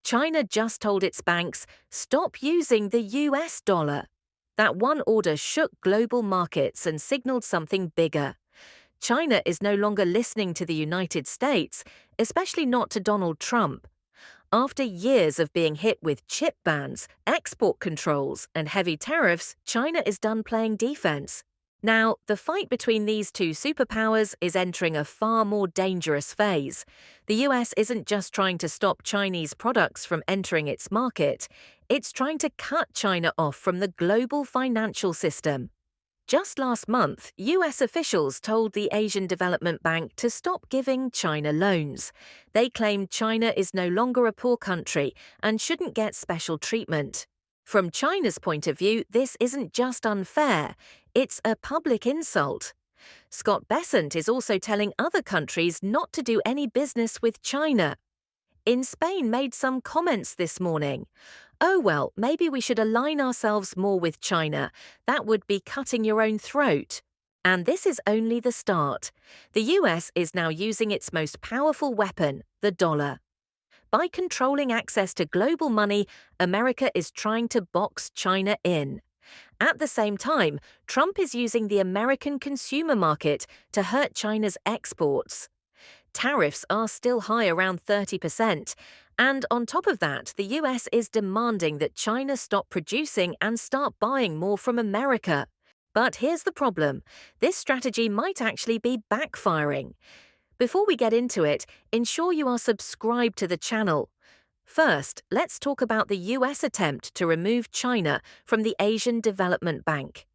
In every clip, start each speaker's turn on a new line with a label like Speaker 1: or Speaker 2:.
Speaker 1: China just told its banks, stop using the US dollar. That one order shook global markets and signaled something bigger. China is no longer listening to the United States, especially not to Donald Trump. After years of being hit with chip bans, export controls, and heavy tariffs, China is done playing defense. Now, the fight between these two superpowers is entering a far more dangerous phase. The US isn't just trying to stop Chinese products from entering its market, it's trying to cut China off from the global financial system. Just last month, US officials told the Asian Development Bank to stop giving China loans. They claimed China is no longer a poor country and shouldn't get special treatment. From China's point of view, this isn't just unfair, it's a public insult. Scott Bessent is also telling other countries not to do any business with China. In Spain made some comments this morning. Oh well, maybe we should align ourselves more with China. That would be cutting your own throat. And this is only the start. The US is now using its most powerful weapon, the dollar. By controlling access to global money, America is trying to box China in. At the same time, Trump is using the American consumer market to hurt China's exports. Tariffs are still high, around 30%. And on top of that, the US is demanding that China stop producing and start buying more from America. But here's the problem. This strategy might actually be backfiring. Before we get into it, ensure you are subscribed to the channel. First, let's talk about the US attempt to remove China from the Asian Development Bank.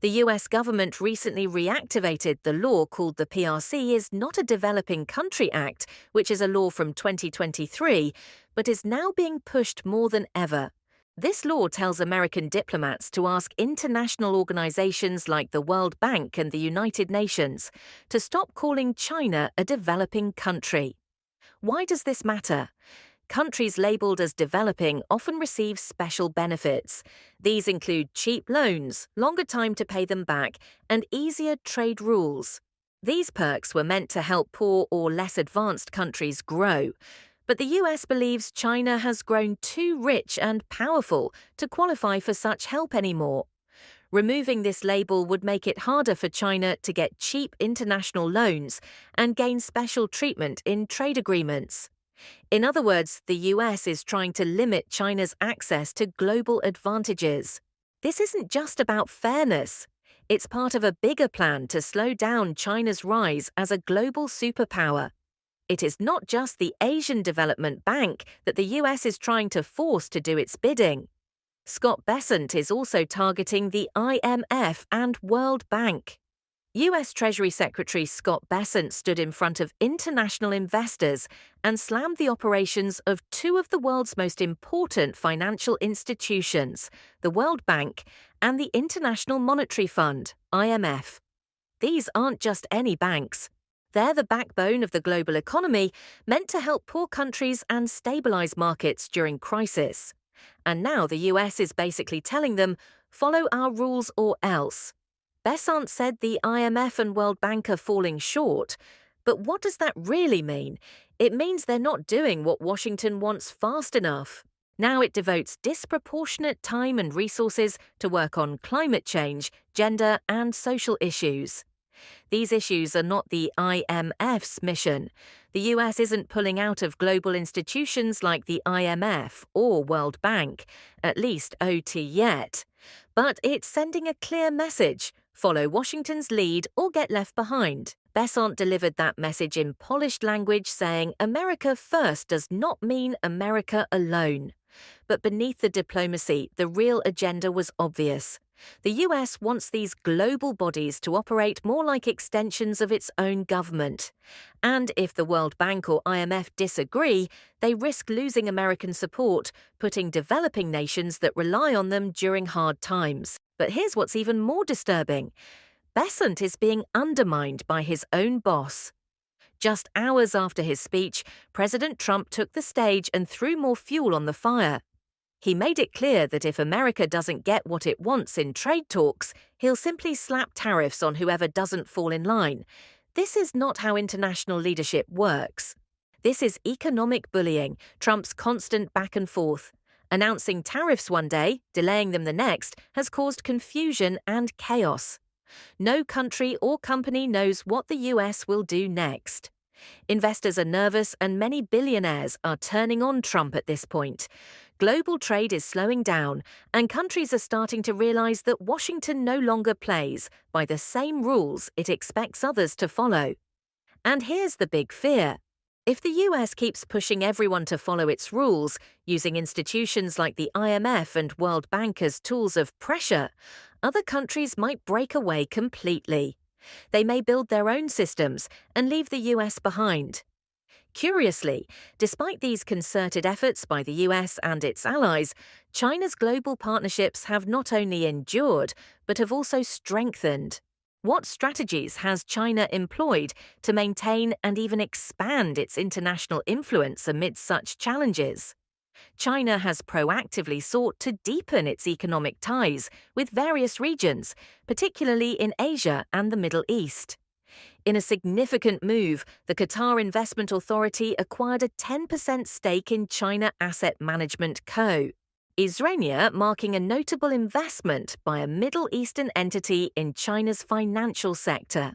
Speaker 1: The US government recently reactivated the law called the PRC is not a Developing Country Act, which is a law from 2023, but is now being pushed more than ever. This law tells American diplomats to ask international organizations like the World Bank and the United Nations to stop calling China a developing country. Why does this matter? Countries labeled as developing often receive special benefits. These include cheap loans, longer time to pay them back, and easier trade rules. These perks were meant to help poor or less advanced countries grow. But the US believes China has grown too rich and powerful to qualify for such help anymore. Removing this label would make it harder for China to get cheap international loans and gain special treatment in trade agreements. In other words, the US is trying to limit China's access to global advantages. This isn't just about fairness. It's part of a bigger plan to slow down China's rise as a global superpower. It is not just the Asian Development Bank that the US is trying to force to do its bidding. Scott Bessent is also targeting the IMF and World Bank. US Treasury Secretary Scott Bessent stood in front of international investors and slammed the operations of two of the world's most important financial institutions, the World Bank and the International Monetary Fund, IMF. These aren't just any banks. They're the backbone of the global economy, meant to help poor countries and stabilize markets during crisis. And now the US is basically telling them, follow our rules or else. Bessent said the IMF and World Bank are falling short. But what does that really mean? It means they're not doing what Washington wants fast enough. Now it devotes disproportionate time and resources to work on climate change, gender, and social issues. These issues are not the IMF's mission. The US isn't pulling out of global institutions like the IMF or World Bank, at least OT yet. But it's sending a clear message: follow Washington's lead or get left behind. Bessent delivered that message in polished language, saying America first does not mean America alone. But beneath the diplomacy, the real agenda was obvious. The US wants these global bodies to operate more like extensions of its own government. And if the World Bank or IMF disagree, they risk losing American support, putting developing nations that rely on them during hard times. But here's what's even more disturbing. Bessent is being undermined by his own boss. Just hours after his speech, President Trump took the stage and threw more fuel on the fire. He made it clear that if America doesn't get what it wants in trade talks, he'll simply slap tariffs on whoever doesn't fall in line. This is not how international leadership works. This is economic bullying, Trump's constant back and forth. Announcing tariffs one day, delaying them the next, has caused confusion and chaos. No country or company knows what the US will do next. Investors are nervous and many billionaires are turning on Trump at this point. Global trade is slowing down, and countries are starting to realize that Washington no longer plays by the same rules it expects others to follow. And here's the big fear. If the US keeps pushing everyone to follow its rules, using institutions like the IMF and World Bank as tools of pressure, other countries might break away completely. They may build their own systems and leave the US behind. Curiously, despite these concerted efforts by the US and its allies, China's global partnerships have not only endured, but have also strengthened. What strategies has China employed to maintain and even expand its international influence amid such challenges? China has proactively sought to deepen its economic ties with various regions, particularly in Asia and the Middle East. In a significant move, the Qatar Investment Authority acquired a 10% stake in China Asset Management Co., Isrania marking a notable investment by a Middle Eastern entity in China's financial sector.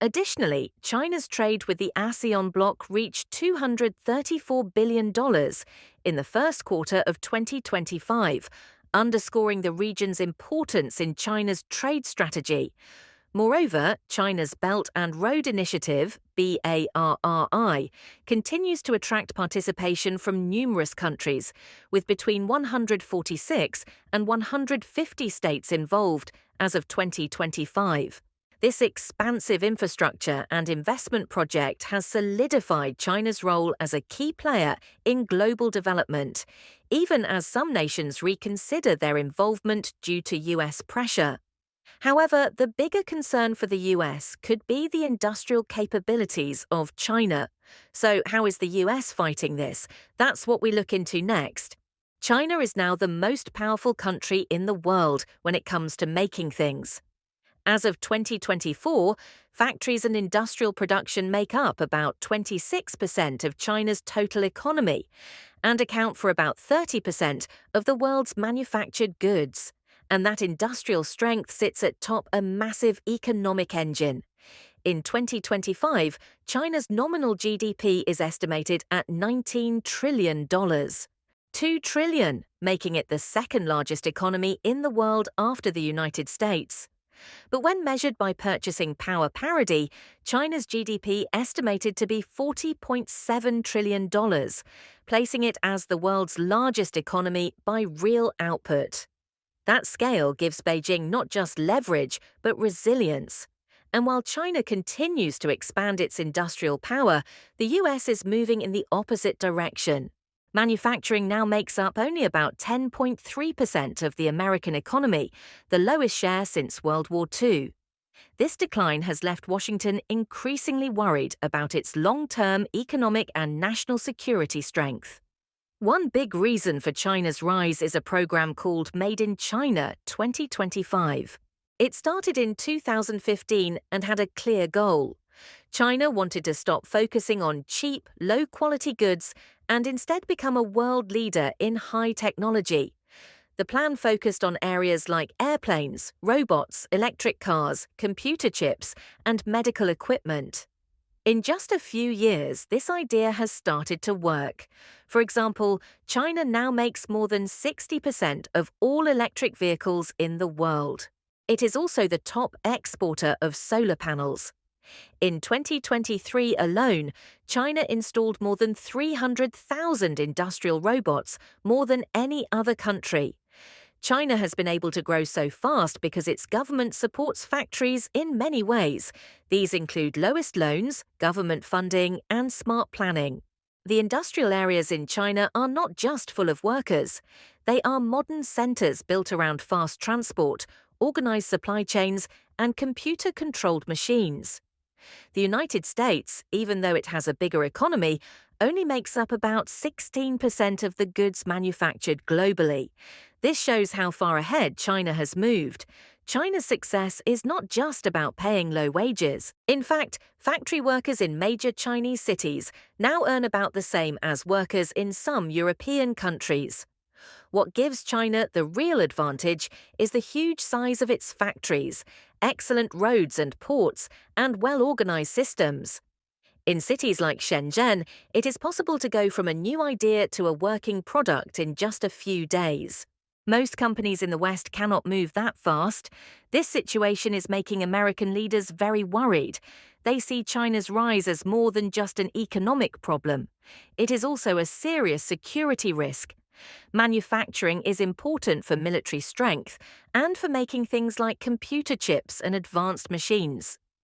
Speaker 1: Additionally, China's trade with the ASEAN bloc reached $234 billion in the first quarter of 2025, underscoring the region's importance in China's trade strategy. Moreover, China's Belt and Road Initiative, BARRI, continues to attract participation from numerous countries, with between 146 and 150 states involved as of 2025. This expansive infrastructure and investment project has solidified China's role as a key player in global development, even as some nations reconsider their involvement due to US pressure. However, the bigger concern for the US could be the industrial capabilities of China. So, how is the US fighting this? That's what we look into next. China is now the most powerful country in the world when it comes to making things. As of 2024, factories and industrial production make up about 26% of China's total economy and account for about 30% of the world's manufactured goods. And that industrial strength sits atop a massive economic engine. In 2025, China's nominal GDP is estimated at $19 trillion. $2 trillion, making it the second largest economy in the world after the United States. But when measured by purchasing power parity, China's GDP estimated to be $40.7 trillion, placing it as the world's largest economy by real output. That scale gives Beijing not just leverage, but resilience. And while China continues to expand its industrial power, the US is moving in the opposite direction. Manufacturing now makes up only about 10.3% of the American economy, the lowest share since World War II. This decline has left Washington increasingly worried about its long-term economic and national security strength. One big reason for China's rise is a program called Made in China 2025. It started in 2015 and had a clear goal. China wanted to stop focusing on cheap, low-quality goods and instead become a world leader in high technology. The plan focused on areas like airplanes, robots, electric cars, computer chips, and medical equipment. In just a few years, this idea has started to work. For example, China now makes more than 60% of all electric vehicles in the world. It is also the top exporter of solar panels. In 2023 alone, China installed more than 300,000 industrial robots, more than any other country. China has been able to grow so fast because its government supports factories in many ways. These include lowest loans, government funding, and smart planning. The industrial areas in China are not just full of workers. They are modern centers built around fast transport, organized supply chains, and computer-controlled machines. The United States, even though it has a bigger economy, only makes up about 16% of the goods manufactured globally. This shows how far ahead China has moved. China's success is not just about paying low wages. In fact, factory workers in major Chinese cities now earn about the same as workers in some European countries. What gives China the real advantage is the huge size of its factories, excellent roads and ports, and well-organized systems. In cities like Shenzhen, it is possible to go from a new idea to a working product in just a few days. Most companies in the West cannot move that fast. This situation is making American leaders very worried. They see China's rise as more than just an economic problem. It is also a serious security risk. Manufacturing is important for military strength and for making things like computer chips and advanced machines.